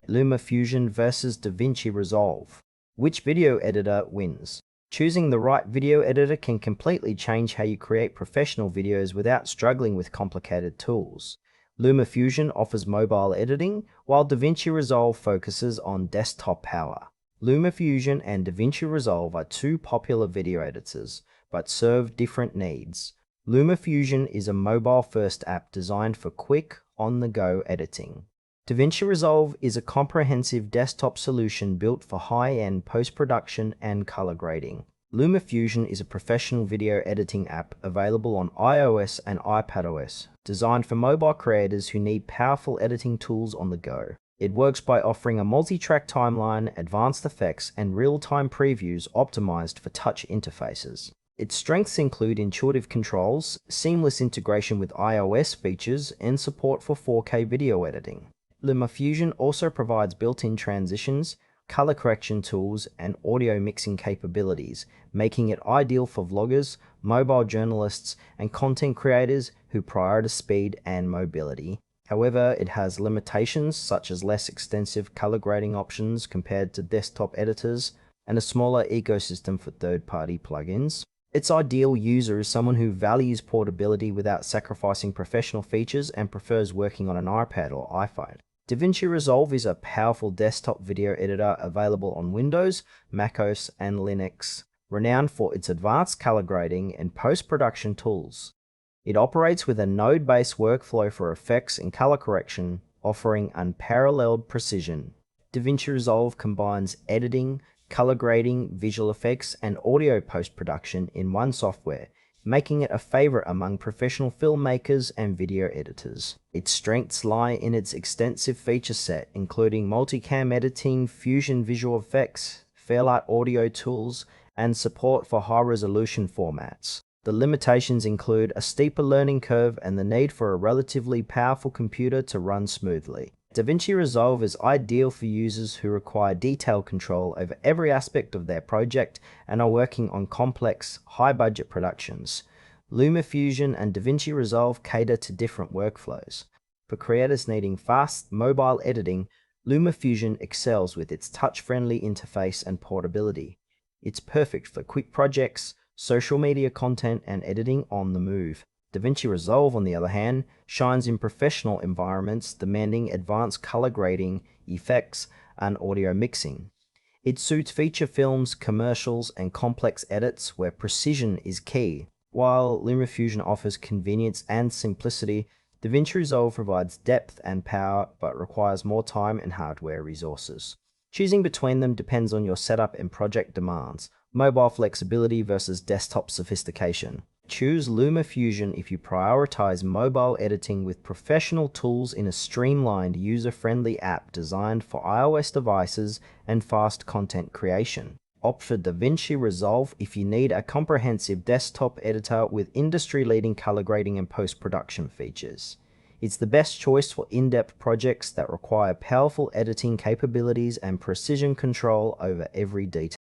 LumaFusion versus DaVinci Resolve. Which video editor wins? Choosing the right video editor can completely change how you create professional videos without struggling with complicated tools. LumaFusion offers mobile editing, while DaVinci Resolve focuses on desktop power. LumaFusion and DaVinci Resolve are two popular video editors, but serve different needs. LumaFusion is a mobile-first app designed for quick, on-the-go editing. DaVinci Resolve is a comprehensive desktop solution built for high-end post-production and color grading. LumaFusion is a professional video editing app available on iOS and iPadOS, designed for mobile creators who need powerful editing tools on the go. It works by offering a multi-track timeline, advanced effects, and real-time previews optimized for touch interfaces. Its strengths include intuitive controls, seamless integration with iOS features, and support for 4K video editing. LumaFusion also provides built-in transitions, color correction tools, and audio mixing capabilities, making it ideal for vloggers, mobile journalists, and content creators who prioritize speed and mobility. However, it has limitations such as less extensive color grading options compared to desktop editors, and a smaller ecosystem for third-party plugins. Its ideal user is someone who values portability without sacrificing professional features and prefers working on an iPad or iPhone. DaVinci Resolve is a powerful desktop video editor available on Windows, macOS, and Linux, renowned for its advanced color grading and post-production tools. It operates with a node-based workflow for effects and color correction, offering unparalleled precision. DaVinci Resolve combines editing, color grading, visual effects, and audio post-production in one software, making it a favorite among professional filmmakers and video editors. Its strengths lie in its extensive feature set, including multicam editing, fusion visual effects, Fairlight audio tools, and support for high-resolution formats. The limitations include a steeper learning curve and the need for a relatively powerful computer to run smoothly. DaVinci Resolve is ideal for users who require detailed control over every aspect of their project and are working on complex, high-budget productions. LumaFusion and DaVinci Resolve cater to different workflows. For creators needing fast, mobile editing, LumaFusion excels with its touch-friendly interface and portability. It's perfect for quick projects, social media content, and editing on the move. DaVinci Resolve, on the other hand, shines in professional environments demanding advanced color grading, effects, and audio mixing. It suits feature films, commercials, and complex edits where precision is key. While LumaFusion offers convenience and simplicity, DaVinci Resolve provides depth and power but requires more time and hardware resources. Choosing between them depends on your setup and project demands, mobile flexibility versus desktop sophistication. Choose LumaFusion if you prioritize mobile editing with professional tools in a streamlined, user-friendly app designed for iOS devices and fast content creation. Opt for DaVinci Resolve if you need a comprehensive desktop editor with industry-leading color grading and post-production features. It's the best choice for in-depth projects that require powerful editing capabilities and precision control over every detail.